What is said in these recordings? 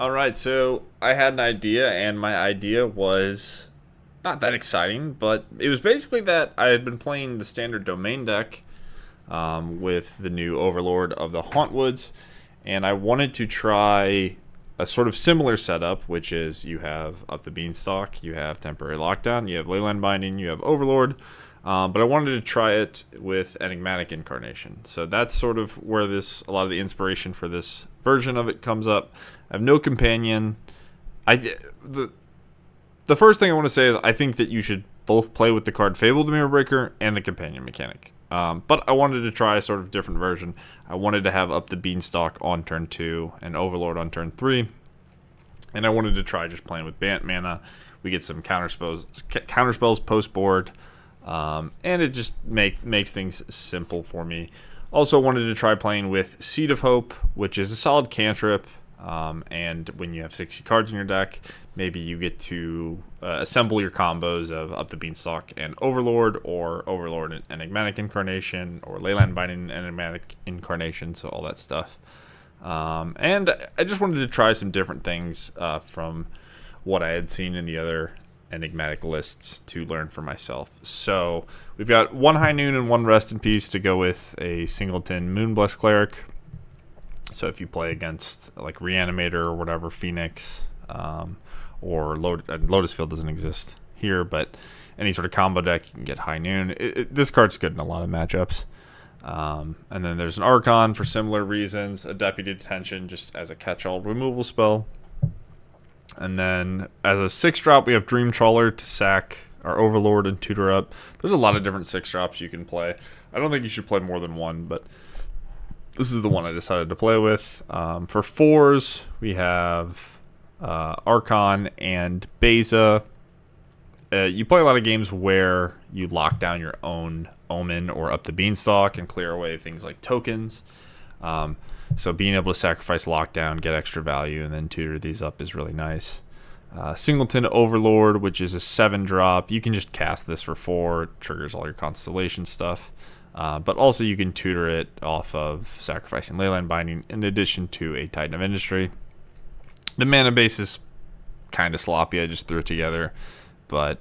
All right, so I had an idea, and my idea was not that exciting, but it was basically that I had been playing the standard domain deck with the new Overlord of the Hauntwoods, and I wanted to try a sort of similar setup, which is you have Up the Beanstalk, you have Temporary Lockdown, you have Leyline Binding, you have Overlord, but I wanted to try it with Enigmatic Incarnation. So that's sort of where a lot of the inspiration for this version of it comes up. I have no companion. The the first thing I want to say is I think that you should both play with the card Fabled Mirror Breaker and the companion mechanic. But I wanted to try a sort of different version. I wanted to have Up the Beanstalk on turn 2 and Overlord on turn 3. And I wanted to try just playing with Bant mana. We get some counterspells post board. And it just makes things simple for me. Also wanted to try playing with Seed of Hope, which is a solid cantrip. And when you have 60 cards in your deck, maybe you get to assemble your combos of Up the Beanstalk and Overlord, or Overlord and Enigmatic Incarnation, or Leyline Binding and Enigmatic Incarnation, so all that stuff. And I just wanted to try some different things from what I had seen in the other enigmatic lists to learn for myself. So we've got one High Noon and one Rest in Peace to go with a singleton Moon-Blessed Cleric. So if you play against like Reanimator or whatever, Phoenix, or Lotus Field doesn't exist here, but any sort of combo deck, you can get High Noon. This card's good in a lot of matchups. And then there's an Archon for similar reasons, a Deputy of Detention just as a catch-all removal spell. And then as a 6-drop, we have Dream Trawler to sack our Overlord and tutor up. There's a lot of different 6-drops you can play. I don't think you should play more than one, but this is the one I decided to play with. For 4s, we have Archon and Beza. You play a lot of games where you lock down your own Omen or Up the Beanstalk and clear away things like tokens. So being able to sacrifice lockdown, get extra value, and then tutor these up is really nice. Singleton Overlord, which is a 7-drop. You can just cast this for 4. It triggers all your Constellation stuff. But also you can tutor it off of sacrificing Leyline Binding in addition to a Titan of Industry. The mana base is kind of sloppy. I just threw it together. But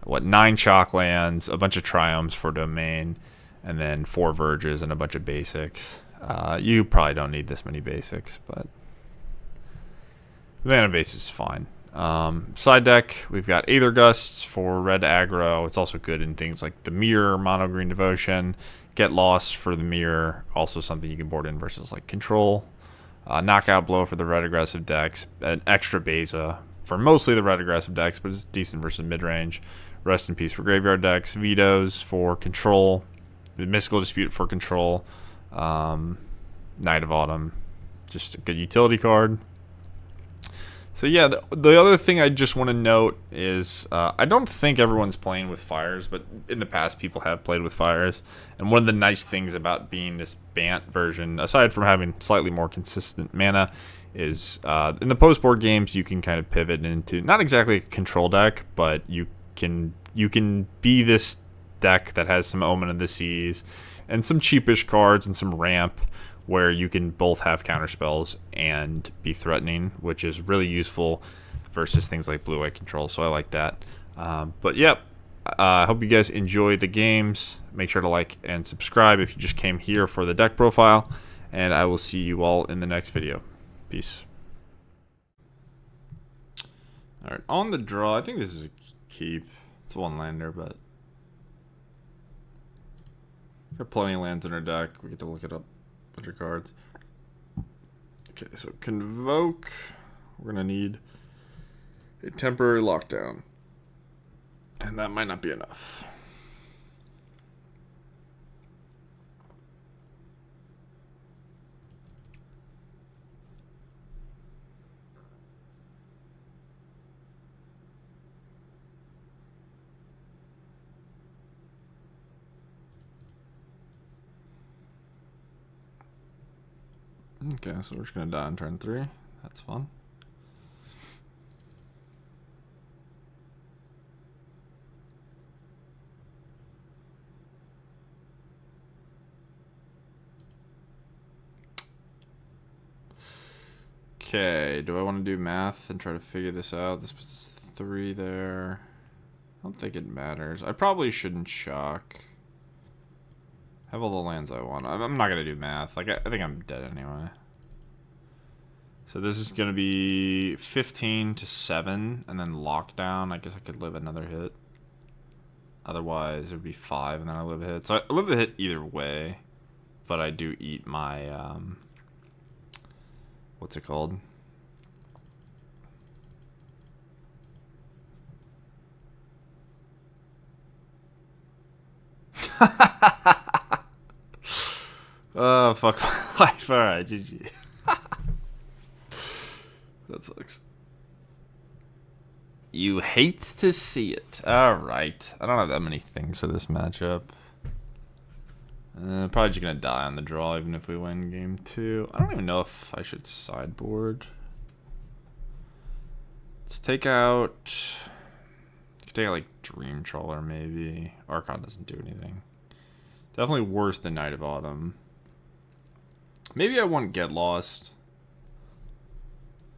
9 chalk lands, a bunch of Triomes for domain, and then 4 Verges and a bunch of basics. You probably don't need this many basics, but the mana base is fine. Side deck, we've got Aether Gusts for red aggro. It's also good in things like the Mirror, Mono Green Devotion. Get Lost for the Mirror, also something you can board in versus like Control. Knockout Blow for the red aggressive decks. An extra Beza for mostly the red aggressive decks, but it's decent versus mid-range. Rest in Peace for graveyard decks. Vetoes for Control. The Mystical Dispute for Control. Night of Autumn, just a good utility card. So yeah, the other thing I just want to note is I don't think everyone's playing with fires, but in the past people have played with fires. And one of the nice things about being this Bant version, aside from having slightly more consistent mana, is in the post-board games you can kind of pivot into not exactly a control deck, but you can be this deck that has some Omen of the Seas and some cheapish cards and some ramp where you can both have counterspells and be threatening, which is really useful versus things like blue-white control, so I like that. But yep, I hope you guys enjoy the games. Make sure to like and subscribe if you just came here for the deck profile, and I will see you all in the next video. Peace. Alright, on the draw, I think this is a keep. It's one lander, but got plenty of lands in our deck. We get to look it up. Bunch of cards. Okay, so Convoke. We're gonna need a Temporary Lockdown, and that might not be enough. Okay, so we're just gonna die on turn 3. That's fun. Okay, do I want to do math and try to figure this out? This puts 3 there. I don't think it matters. I probably shouldn't shock. Have all the lands I want. I'm not going to do math. Like, I think I'm dead anyway. So this is going to be 15 to 7 and then lockdown. I guess I could live another hit. Otherwise, it would be 5 and then I live a hit. So I live the hit either way. But I do eat my, what's it called? Oh, fuck my life. Alright, GG. That sucks. You hate to see it. Alright. I don't have that many things for this matchup. Probably just gonna die on the draw even if we win game 2. I don't even know if I should sideboard. Let's take out... Take out like Dream Trawler maybe. Archon doesn't do anything. Definitely worse than Night of Autumn. Maybe I want Get Lost.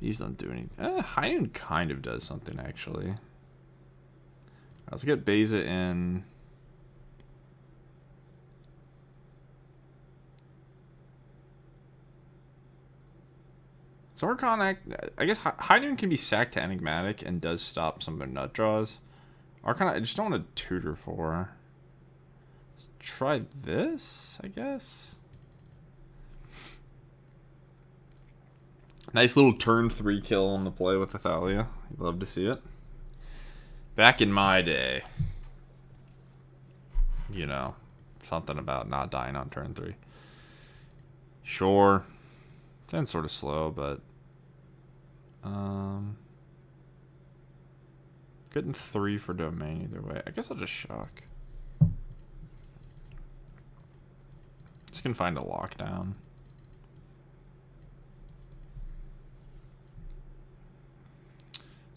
These don't do anything. High Noon kind of does something actually. Let's get Beza in. So Archon, I guess High Noon can be sacked to Enigmatic and does stop some of their nut draws. Archon, I just don't want to tutor for. Let's try this, I guess. Nice little turn 3 kill on the play with Athalia. You'd love to see it. Back in my day, you know, something about not dying on turn 3. Sure. It's sort of slow, but getting 3 for domain either way. I guess I'll just shock. Just can find a lockdown.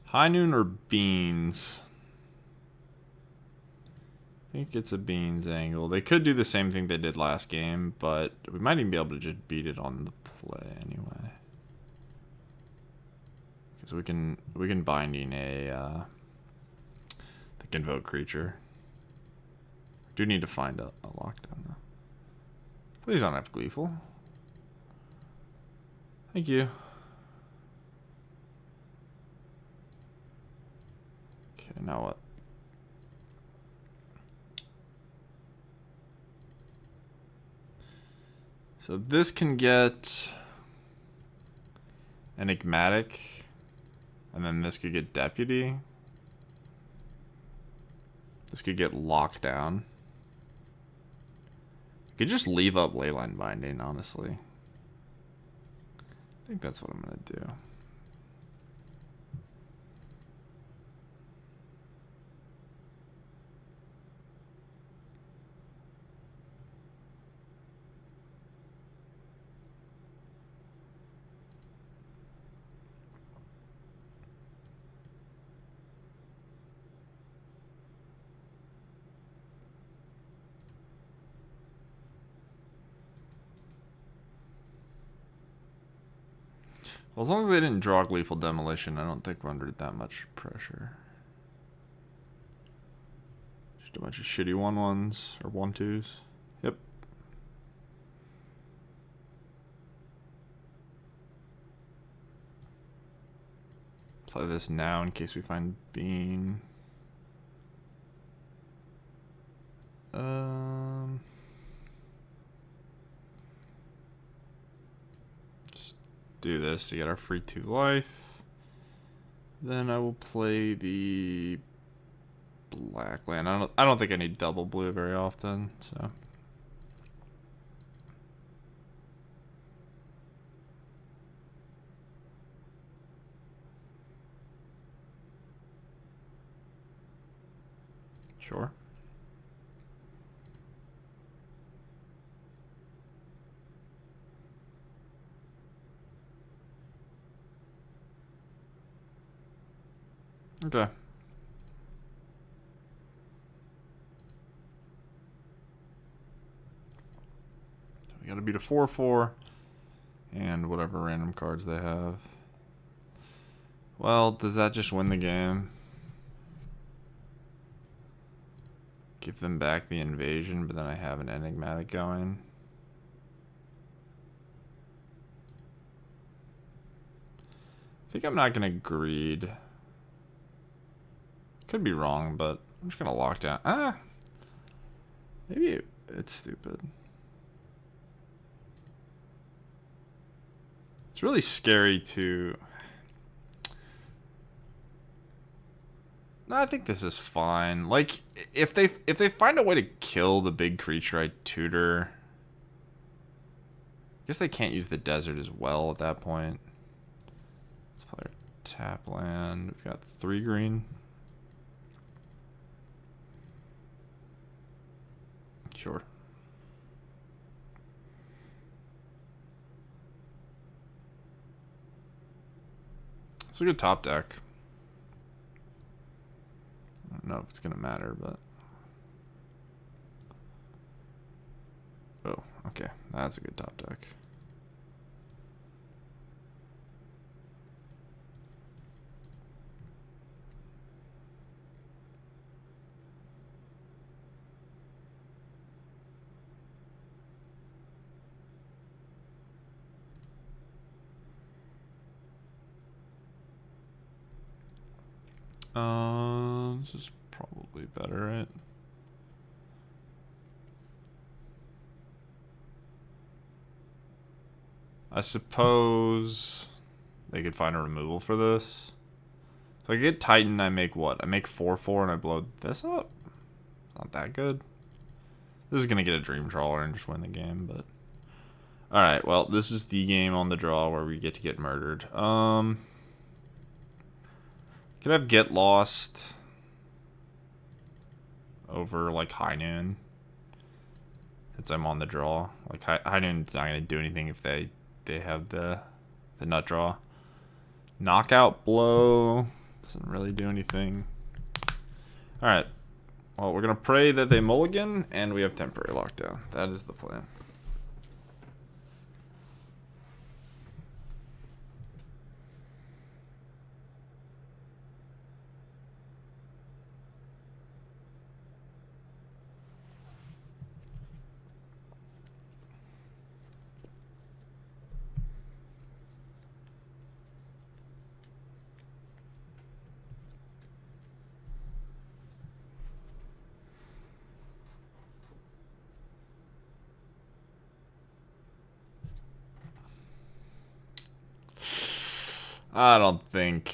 High Noon or Beans? I think it's a Beans angle. They could do the same thing they did last game, but we might even be able to just beat it on the play anyway. Because we can binding a the Convoke creature. Do need to find a lockdown though. Please don't have Gleeful. Thank you. Okay, now what? So this can get Enigmatic, and then this could get Deputy. This could get Lockdown. Could just leave up Leyline Binding, honestly. I think that's what I'm gonna do. Well, as long as they didn't draw Gleeful Demolition, I don't think we're under that much pressure. Just a bunch of shitty 1/1s or 1/2s. Yep. Play this now in case we find Bean. Do this to get our free 2 life. Then I will play the black land. I don't think I need double blue very often, so. Sure. Okay. We gotta beat a 4/4 and whatever random cards they have. Well, does that just win the game? Give them back the invasion, but then I have an enigmatic going. I think I'm not gonna greed. Could be wrong, but I'm just gonna lock down. Maybe it's stupid. It's really scary to... No, I think this is fine. Like, if they find a way to kill the big creature I tutor... I guess they can't use the desert as well at that point. Let's play our tap land. We've got 3 green. Sure. It's a good top deck. I don't know if it's gonna matter, but... Oh, okay. That's a good top deck. This is probably better, right? I suppose they could find a removal for this. So I get Titan, I make what? I make 4/4 and I blow this up? Not that good. This is gonna get a Dream Trawler and just win the game, but... Alright, well, this is the game on the draw where we get to get murdered. Could have Get Lost over, like, High Noon. Since I'm on the draw. Like, High Noon's not gonna do anything if they have the nut draw. Knockout Blow doesn't really do anything. Alright. Well, we're gonna pray that they mulligan, and we have temporary lockdown. That is the plan. I don't think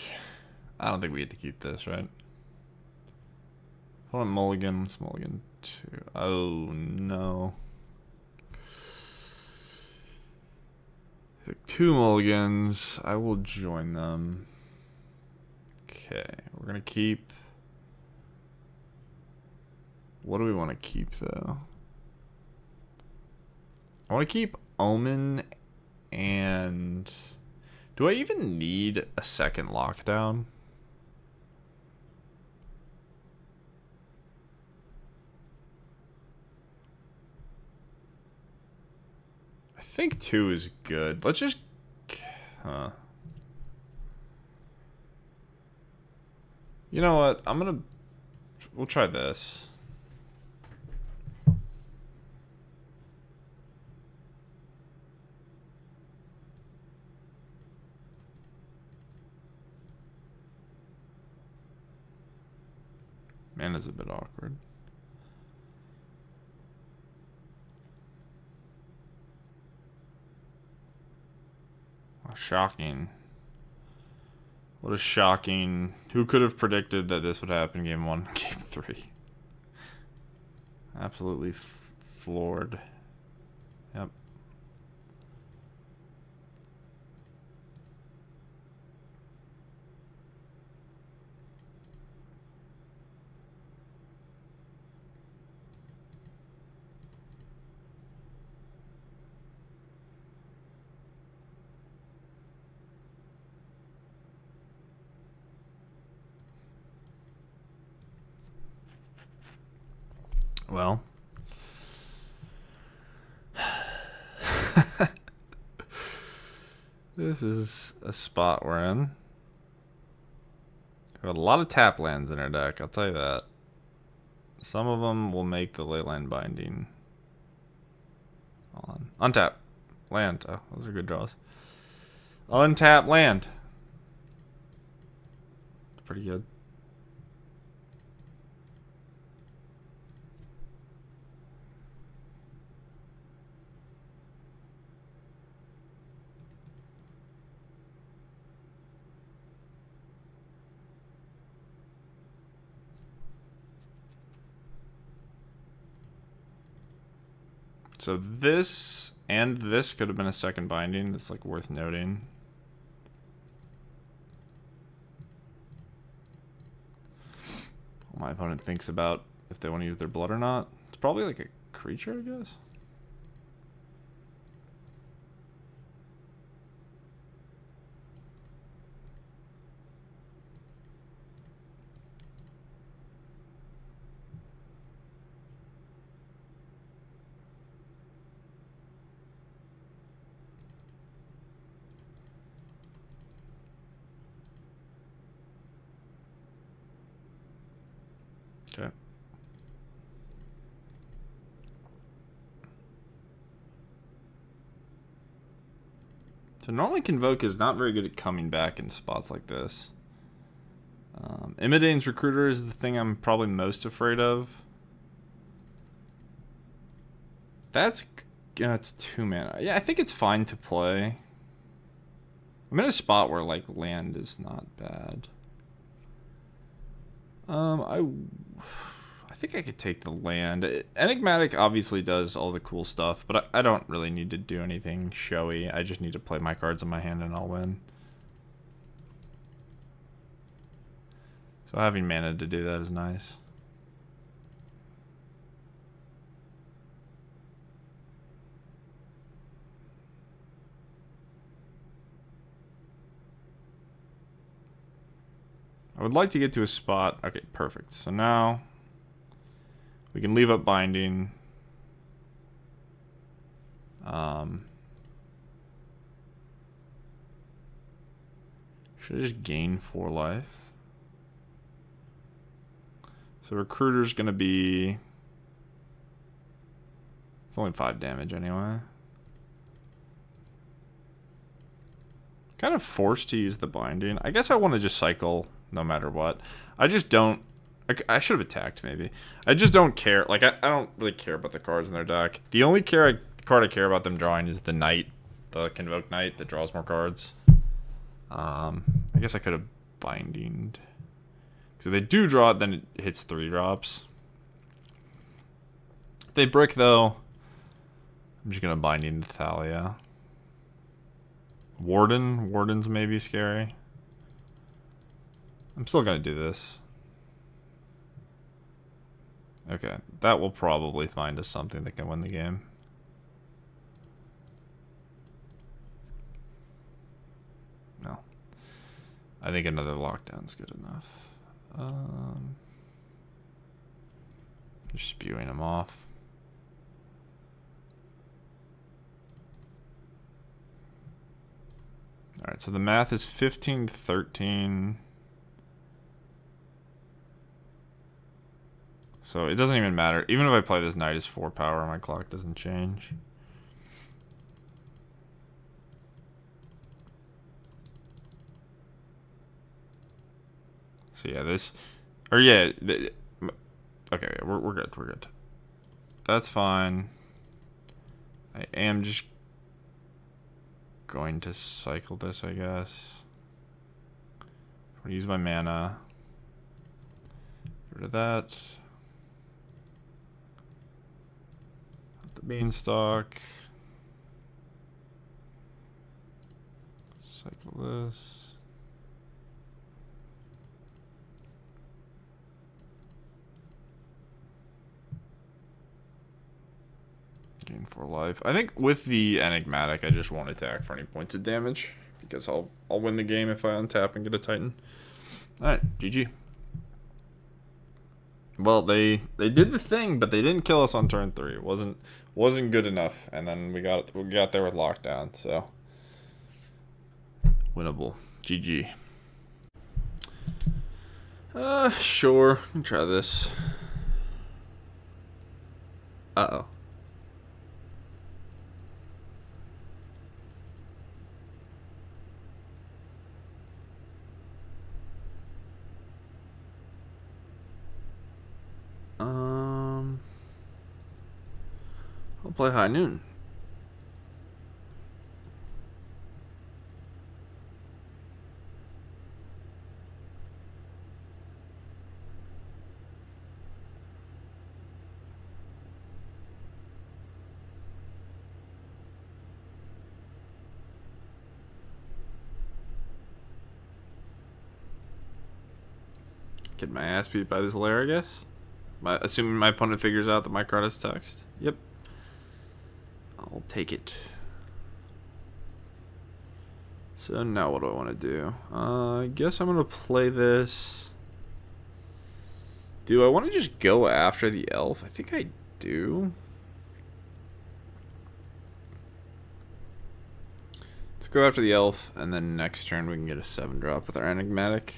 we get to keep this, right? Hold on, mulligan. Let's mulligan 2. Oh, no. Pick 2 mulligans. I will join them. Okay, we're gonna keep... What do we want to keep, though? I want to keep Omen and... Do I even need a second lockdown? I think 2 is good. Let's just... You know what? We'll try this. Man, it's a bit awkward. Oh, shocking. What a shocking... Who could have predicted that this would happen game 1, game 3? Absolutely floored. Yep. Well, this is a spot we're in. We have a lot of tap lands in our deck, I'll tell you that. Some of them will make the Leyline Binding. On. Untap. Land. Oh, those are good draws. Untap land. Pretty good. So this and this could have been a second binding. That's like worth noting. What my opponent thinks about if they want to use their blood or not. It's probably like a creature, I guess. Okay. So normally Convoke is not very good at coming back in spots like this. Imidane's Recruiter is the thing I'm probably most afraid of. That's 2 mana. Yeah, I think it's fine to play. I'm in a spot where like land is not bad. I think I could take the land. Enigmatic obviously does all the cool stuff, but I don't really need to do anything showy. I just need to play my cards in my hand and I'll win. So having mana to do that is nice. I would like to get to a spot. Okay, perfect. So now we can leave up binding. Should I just gain 4 life? So Recruiter's gonna be... It's only 5 damage anyway. Kind of forced to use the binding. I guess I want to just cycle no matter what. I just don't... I should have attacked, maybe. I just don't care. Like, I don't really care about the cards in their deck. The only card I care about them drawing is the Knight. The Convoke Knight that draws more cards. I guess I could have bindinged. So if they do draw it, then it hits 3 drops. If they brick, though, I'm just going to binding Thalia. Warden's maybe scary. I'm still going to do this. Okay, that will probably find us something that can win the game. No. I think another lockdown's good enough. Just spewing them off. Alright, so the math is 15 to 13. So it doesn't even matter. Even if I play this knight as 4 power, my clock doesn't change. So yeah, this... Or yeah... Okay, we're good, we're good. That's fine. I am just going to cycle this, I guess. I'm gonna use my mana. Get rid of that. Up the Beanstalk. Cycle this. Gain 4 life. I think with the Enigmatic, I just won't attack for any points of damage because I'll win the game if I untap and get a Titan. All right, GG. Well, they did the thing, but they didn't kill us on turn 3. It wasn't good enough, and then we got there with lockdown. So winnable. GG. Sure. Let me try this. Uh-oh. I'll play High Noon. Get my ass beat by this lair, I guess. Assuming my opponent figures out that my card has text. Yep. I'll take it. So now what do I want to do? I guess I'm going to play this. Do I want to just go after the elf? I think I do. Let's go after the elf, and then next turn we can get a 7-drop with our Enigmatic.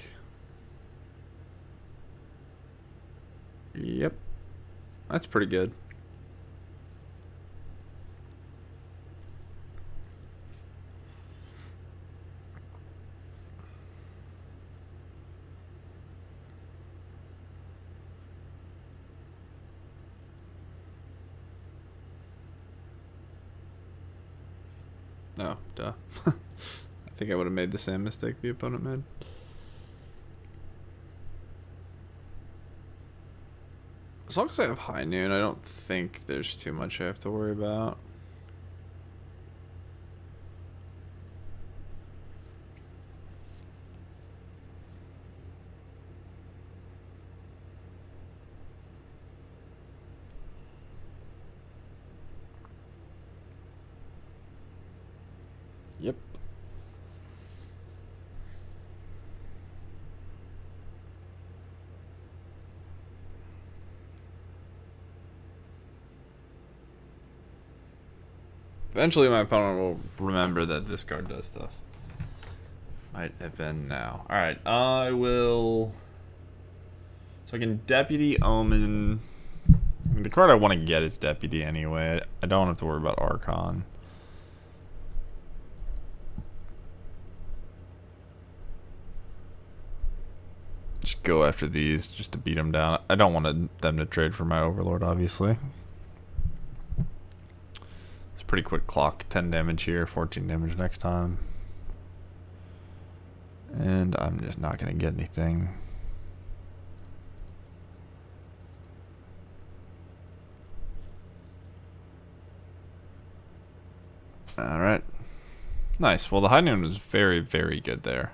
Yep. That's pretty good. Oh, duh. I think I would have made the same mistake the opponent made. As long as I have High Noon, I don't think there's too much I have to worry about. Yep. Eventually my opponent will remember that this card does stuff. Might have been now. Alright, I will... So I can Deputy Omen. I mean, the card I want to get is Deputy anyway. I don't have to worry about Archon. Just go after these just to beat them down. I don't want them to trade for my Overlord, obviously. It's a pretty quick clock. 10 damage here, 14 damage next time. And I'm just not going to get anything. Alright. Nice. Well, the High Noon was very, very good there.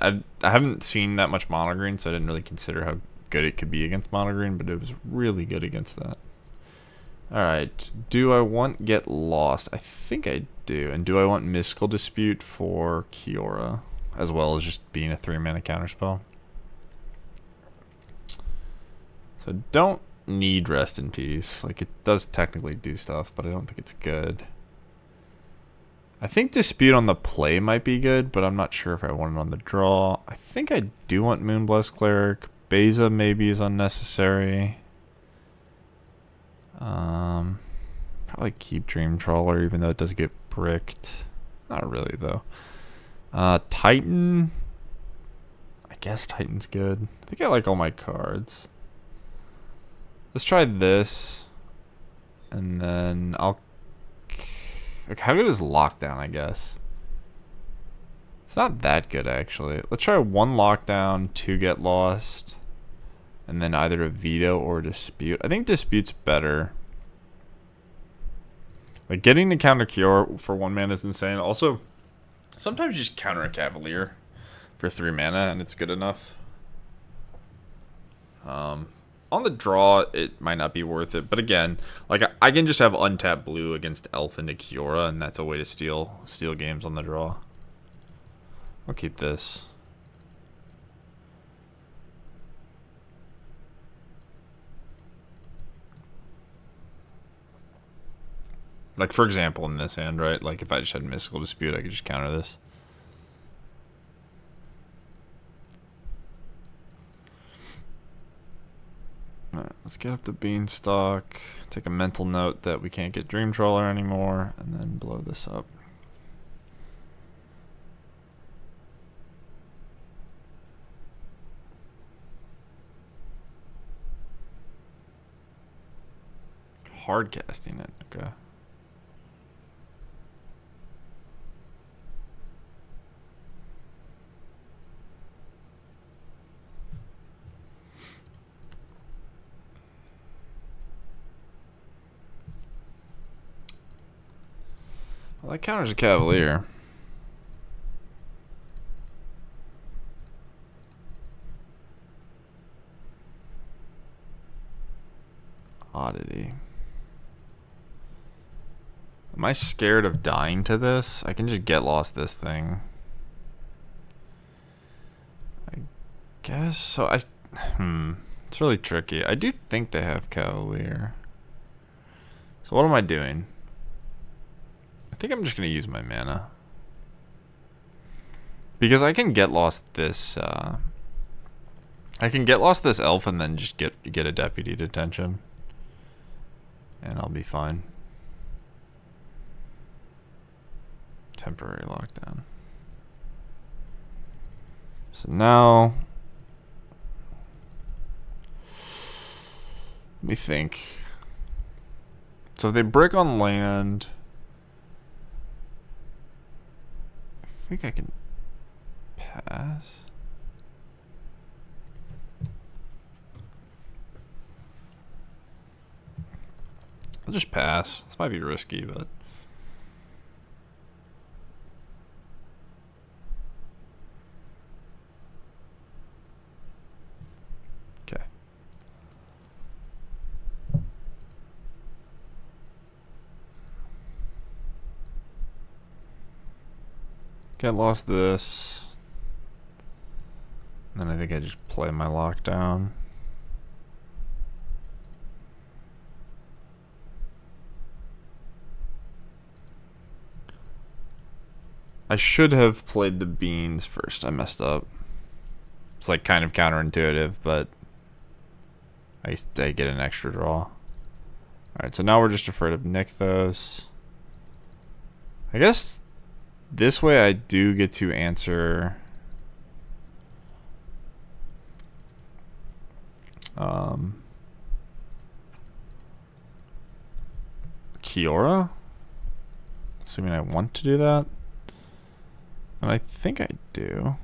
I haven't seen that much mono green, so I didn't really consider how good it could be against mono green, but it was really good against that. Alright, do I want Get Lost? I think I do. And do I want Mystical Dispute for Kiora, as well as just being a 3-mana counterspell? So don't need Rest in Peace. Like, it does technically do stuff, but I don't think it's good. I think Dispute on the play might be good, but I'm not sure if I want it on the draw. I think I do want Moon-Blessed Cleric. Beza maybe is unnecessary. Probably keep Dream Trawler, even though it does get bricked. Not really, though. Titan. I guess Titan's good. I think I like all my cards. Let's try this. And then I'll... Okay, how good is Lockdown, I guess? It's not that good, actually. Let's try 1 Lockdown, 2 Get Lost, and then either a Veto or a Dispute. I think Dispute's better. Like, getting to counter Kiora for 1 mana is insane. Also, sometimes you just counter a Cavalier for 3 mana, and it's good enough. On the draw, it might not be worth it. But again, like I can just have untapped blue against Elf into Kiora, and that's a way to steal games on the draw. I'll keep this. Like, for example, in this hand, right? Like, if I just had Mystical Dispute, I could just counter this. Let's get up the Beanstalk. Take a mental note that we can't get Dream Trawler anymore, and then blow this up. Hard casting it, okay. Well, that counters a Cavalier. Oddity. Am I scared of dying to this? I can just get lost this thing. I guess so. It's really tricky. I do think they have Cavalier. So what am I doing? I think I'm just gonna use my mana. Because I can get lost this I can get lost this elf and then just get a Deputy Detention. And I'll be fine. Temporary lockdown. So now, let me think. So if they break on land, I think I can pass. I'll just pass. This might be risky, but okay. Get lost this. And then I think I just play my lockdown. I should have played the beans first. I messed up. It's like kind of counterintuitive, but I get an extra draw. Alright, so now we're just afraid of Nykthos. I guess this way I do get to answer Kiora, assuming I want to do that. And I think I do.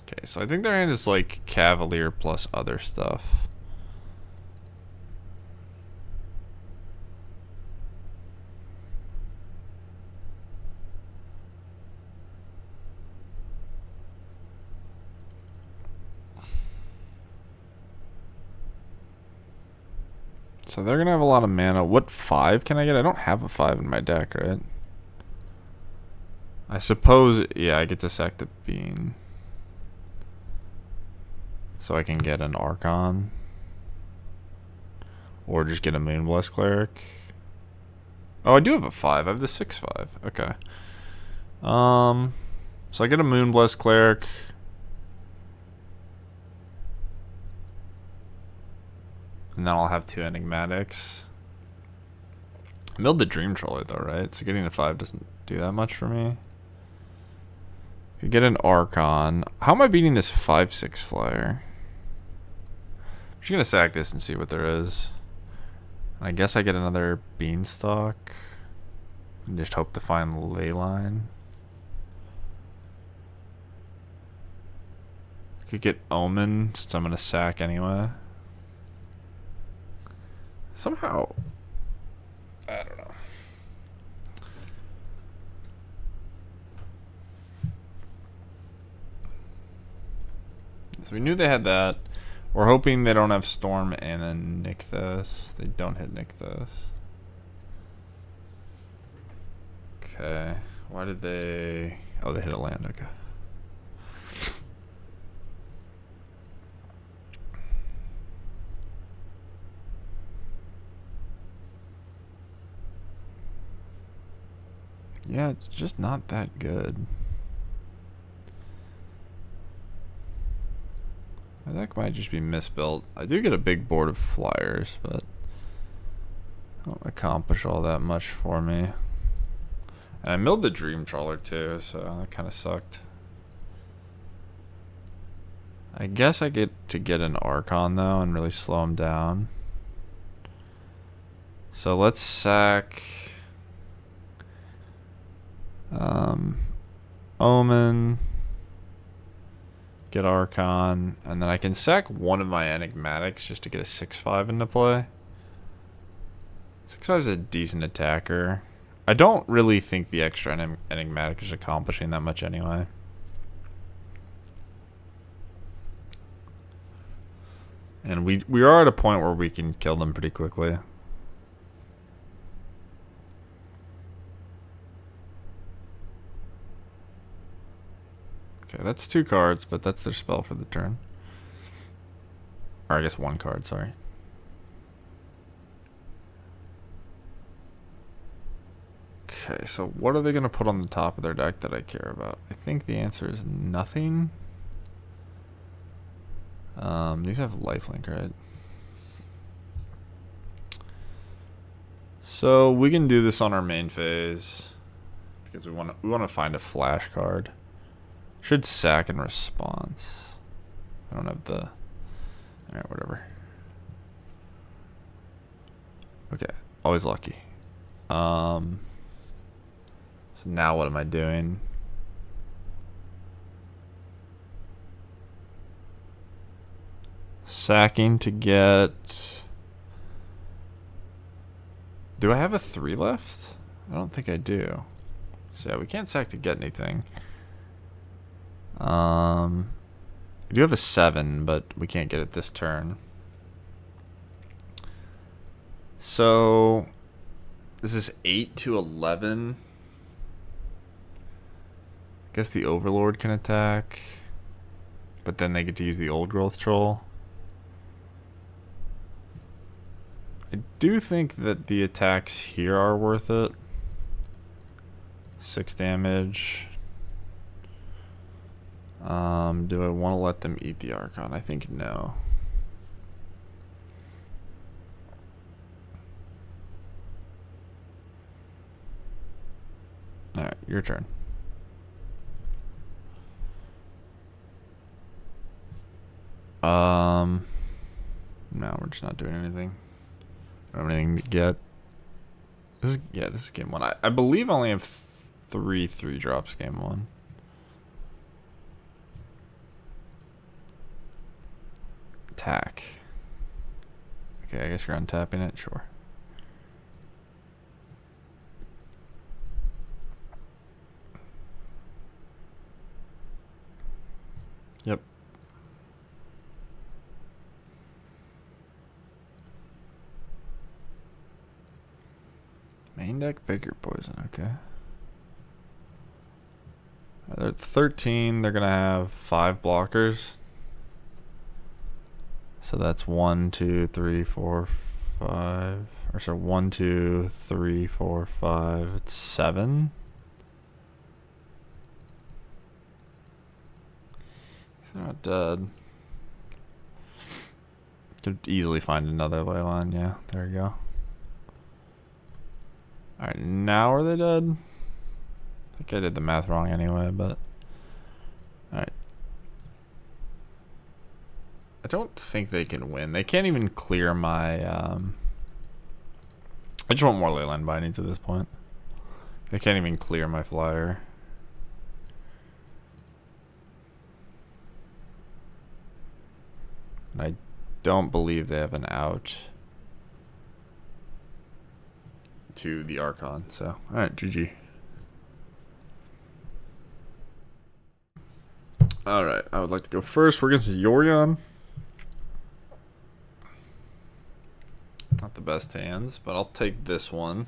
Okay, so I think their hand is like Cavalier plus other stuff. So they're going to have a lot of mana. What 5 can I get? I don't have a 5 in my deck, right? I suppose, yeah, I get to sack the bean. So I can get an Archon. Or just get a Moon-Blessed Cleric. Oh, I do have a 5. I have the 6/5. Okay. So I get a Moon-Blessed Cleric. And then I'll have 2 Enigmatics. I milled the Dream Trawler though, right? So getting a 5 doesn't do that much for me. Could get an Archon. How am I beating this 5/6 flyer? I'm just gonna sack this and see what there is. And I guess I get another Beanstalk. And just hope to find Leyline. Could get Omen since I'm gonna sack anyway. Somehow, I don't know. So we knew they had that. We're hoping they don't have Storm and then Nykthos. They don't hit Nykthos. Okay. Why did they... Oh, they hit a land. Okay. Yeah, it's just not that good. My deck might just be misbuilt. I do get a big board of flyers, but don't accomplish all that much for me. And I milled the Dream Trawler too, so that kind of sucked. I guess I get to get an Archon though and really slow him down. So let's sack Omen, get Archon, and then I can sack one of my Enigmatics just to get a 6/5 into play. 6/5 is a decent attacker. I don't really think the extra Enigmatic is accomplishing that much anyway. And we are at a point where we can kill them pretty quickly. Okay, that's 2 cards, but that's their spell for the turn. Or I guess 1 card, sorry. Okay, so what are they going to put on the top of their deck that I care about? I think the answer is nothing. These have lifelink, right? So we can do this on our main phase because we want to find a flash card. Should sack in response. I don't have the. All right, whatever. Okay, always lucky. So now what am I doing? Sacking to get. Do I have a 3 left? I don't think I do. So yeah, we can't sack to get anything. I do have a 7, but we can't get it this turn. So this is 8 to 11. I guess the Overlord can attack, but then they get to use the Old Growth Troll. I do think that the attacks here are worth it. 6 damage. Do I want to let them eat the Archon? I think no. Alright, your turn. No, we're just not doing anything. I don't have anything to get. This is game 1. I believe I only have 3 3-drops game 1. Attack. Okay, I guess you're untapping it, sure. Yep. Main deck, bigger poison, okay. They're at 13, they're gonna have 5 blockers. So that's 1, 2, 3, 4, 5. Or so 1, 2, 3, 4, 5. It's 7. They're not dead. Could easily find another Leyline. Yeah, there you go. Alright, now are they dead? I think I did the math wrong anyway, but. Alright. I don't think they can win. They can't even clear my. I just want more Leyline Bindings at this point. They can't even clear my flyer. And I don't believe they have an out to the Archon. So, alright, GG. Alright, I would like to go first. We're against Yorion. Not the best hands, but I'll take this one.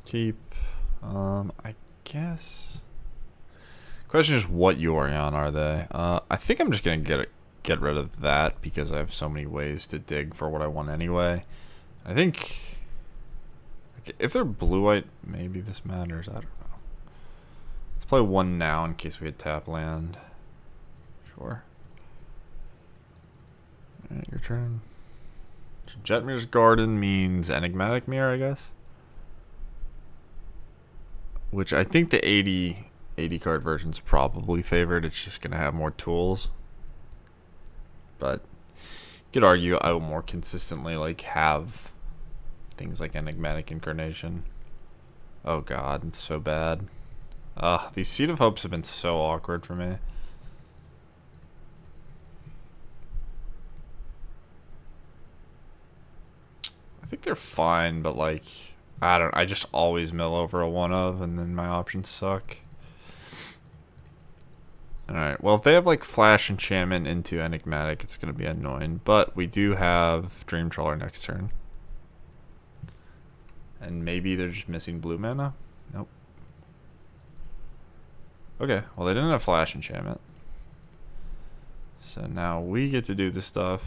Keep. I guess. Question is, what Yorion are they? I think I'm just gonna get rid of that because I have so many ways to dig for what I want anyway. I think if they're blue-white, maybe this matters. I don't know. Let's play one now in case we had tap land. Sure. Alright, your turn. So Jetmir's Garden means Enigmatic Mirror, I guess. Which I think the 80 card version's probably favored. It's just going to have more tools. But you could argue I will more consistently like have things like Enigmatic Incarnation. Oh god, it's so bad. These Seed of Hopes have been so awkward for me. I think they're fine, but like I just always mill over a one of and then my options suck. Alright, well if they have like Flash Enchantment into Enigmatic, it's gonna be annoying. But we do have Dream Trawler next turn. And maybe they're just missing blue mana? Nope. Okay, well they didn't have Flash Enchantment. So now we get to do the stuff.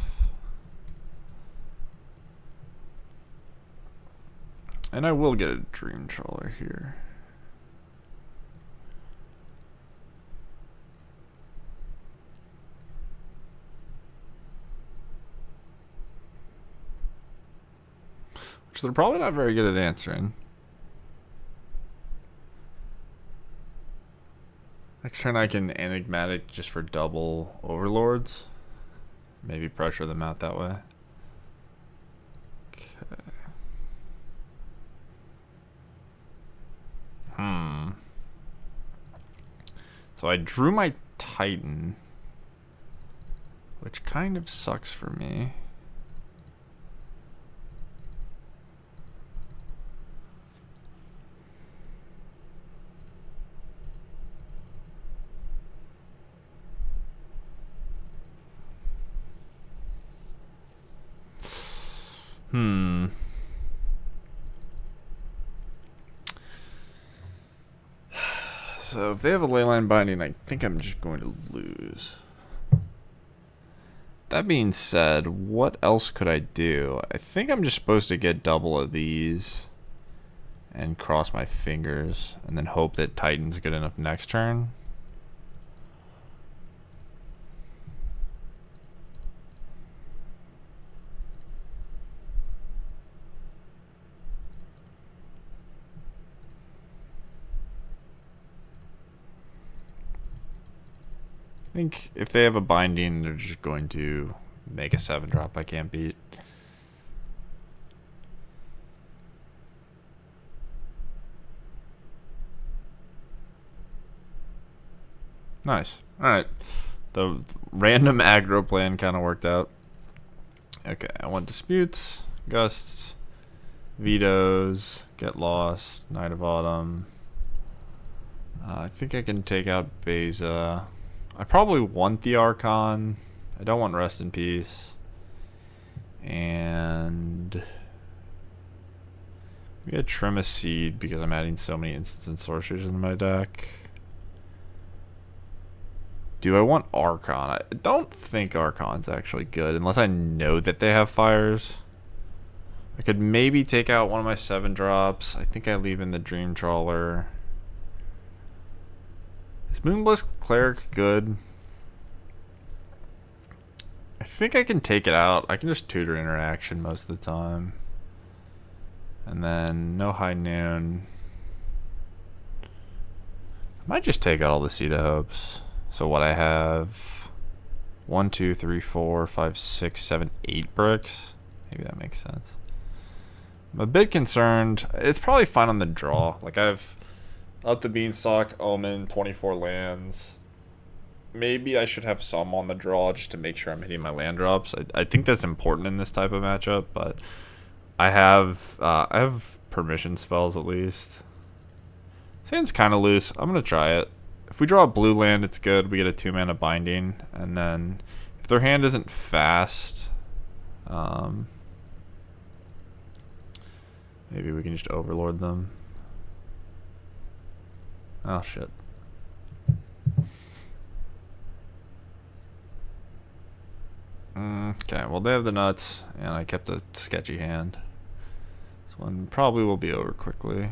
And I will get a Dream Trawler here. Which they're probably not very good at answering. Next turn I can Enigmatic just for double Overlords. Maybe pressure them out that way. Okay. So I drew my Titan, which kind of sucks for me. So if they have a Leyline Binding, I think I'm just going to lose. That being said, what else could I do? I think I'm just supposed to get double of these and cross my fingers and then hope that Titan's good enough next turn. I think if they have a binding, they're just going to make a 7-drop I can't beat. Nice. Alright. The random aggro plan kind of worked out. Okay, I want disputes, gusts, vetoes, get lost, Night of Autumn. I think I can take out Beza. I probably want the Archon. I don't want Rest in Peace. And we gotta trim a seed because I'm adding so many instants and sorceries in my deck. Do I want Archon? I don't think Archon's actually good unless I know that they have fires. I could maybe take out one of my 7-drops. I think I leave in the Dream Trawler. Is Moon-Blessed Cleric good? I think I can take it out. I can just tutor interaction most of the time. And then no High Noon. I might just take out all the Seed of Hopes. So what I have 1, 2, 3, 4, 5, 6, 7, 8 bricks. Maybe that makes sense. I'm a bit concerned. It's probably fine on the draw. Like I have Up the Beanstalk, Omen, 24 lands. Maybe I should have some on the draw just to make sure I'm hitting my land drops. I think that's important in this type of matchup, but I have permission spells at least. Sand's kind of loose. I'm gonna try it. If we draw a blue land, it's good. We get a 2-mana binding, and then if their hand isn't fast, maybe we can just overlord them. Oh shit. Okay, well they have the nuts, and I kept a sketchy hand. This one probably will be over quickly.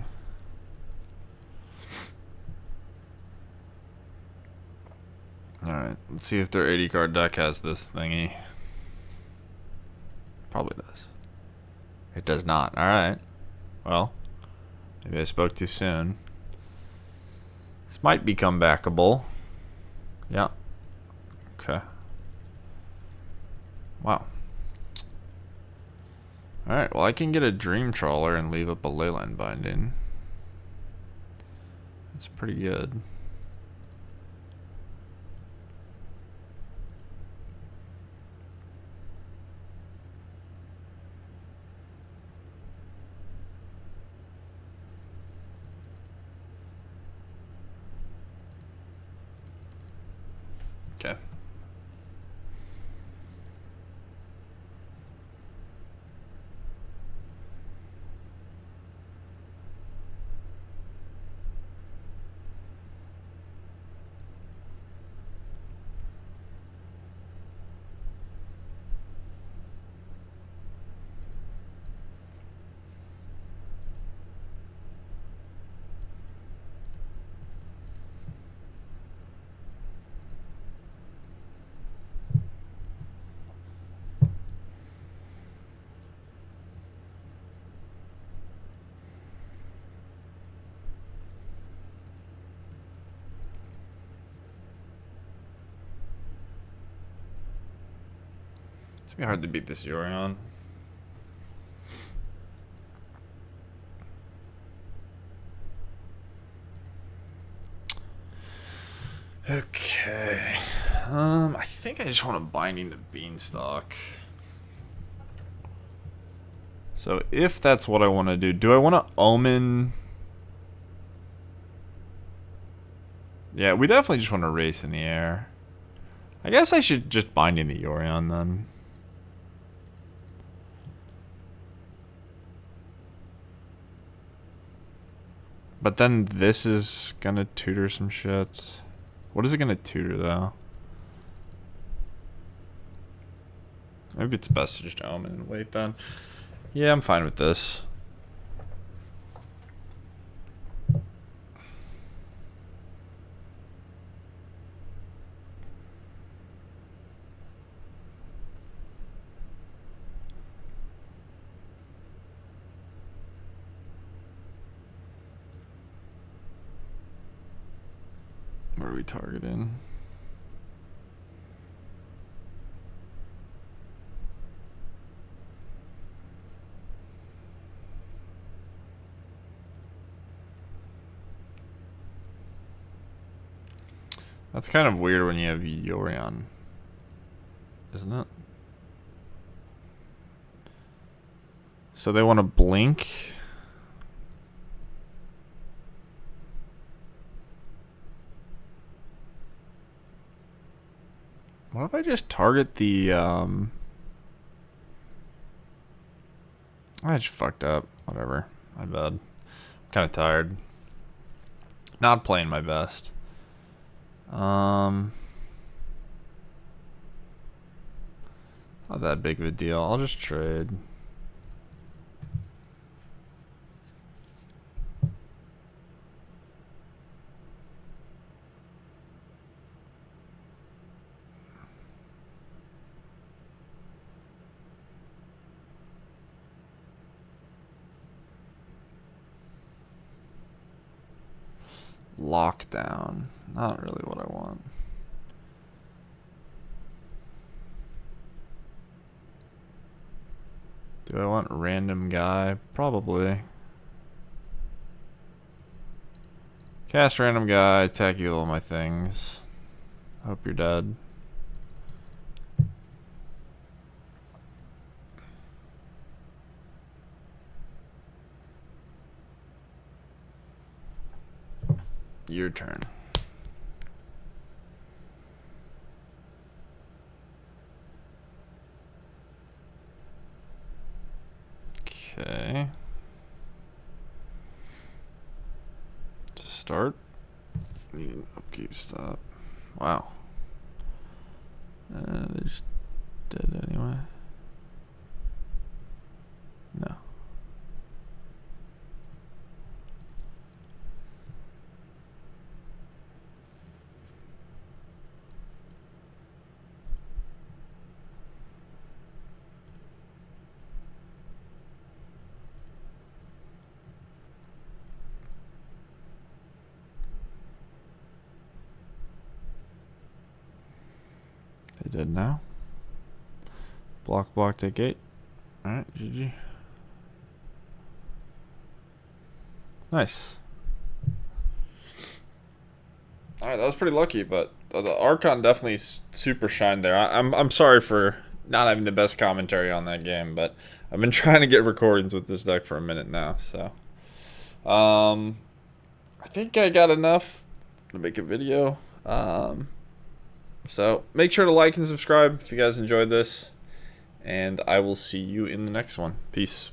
Alright, let's see if their 80 card deck has this thingy. Probably does. It does not. Alright. Well, maybe I spoke too soon. This might become backable. Yeah. Okay. Wow. Alright, well I can get a Dream Trawler and leave up a Leyline Binding. That's pretty good. Okay. It's gonna be hard to beat this Yorion. Okay. I think I just want to Binding the Beanstalk. So if that's what I want to do I want to Omen? Yeah, we definitely just want to race in the air. I guess I should just Binding the Yorion then. But then this is gonna tutor some shit. What is it gonna tutor though? Maybe it's best to just Omen and wait then. Yeah, I'm fine with this. What are we targeting? That's kind of weird when you have Yorion, isn't it? So they want to blink. What if I just target the, I just fucked up. Whatever. My bad. I'm kind of tired. Not playing my best. Not that big of a deal. I'll just trade. Lockdown. Not really what I want. Do I want random guy? Probably. Cast random guy, attack you with all my things. Hope you're dead. Your turn. Okay. To start. Need upkeep stop. Wow. They just Dead anyway. No. They did now. Block that gate. Alright, GG. Nice. Alright, that was pretty lucky, but the Archon definitely super shined there. I'm sorry for not having the best commentary on that game, but I've been trying to get recordings with this deck for a minute now, so. I think I got enough to make a video. So make sure to like and subscribe if you guys enjoyed this, and I will see you in the next one. Peace.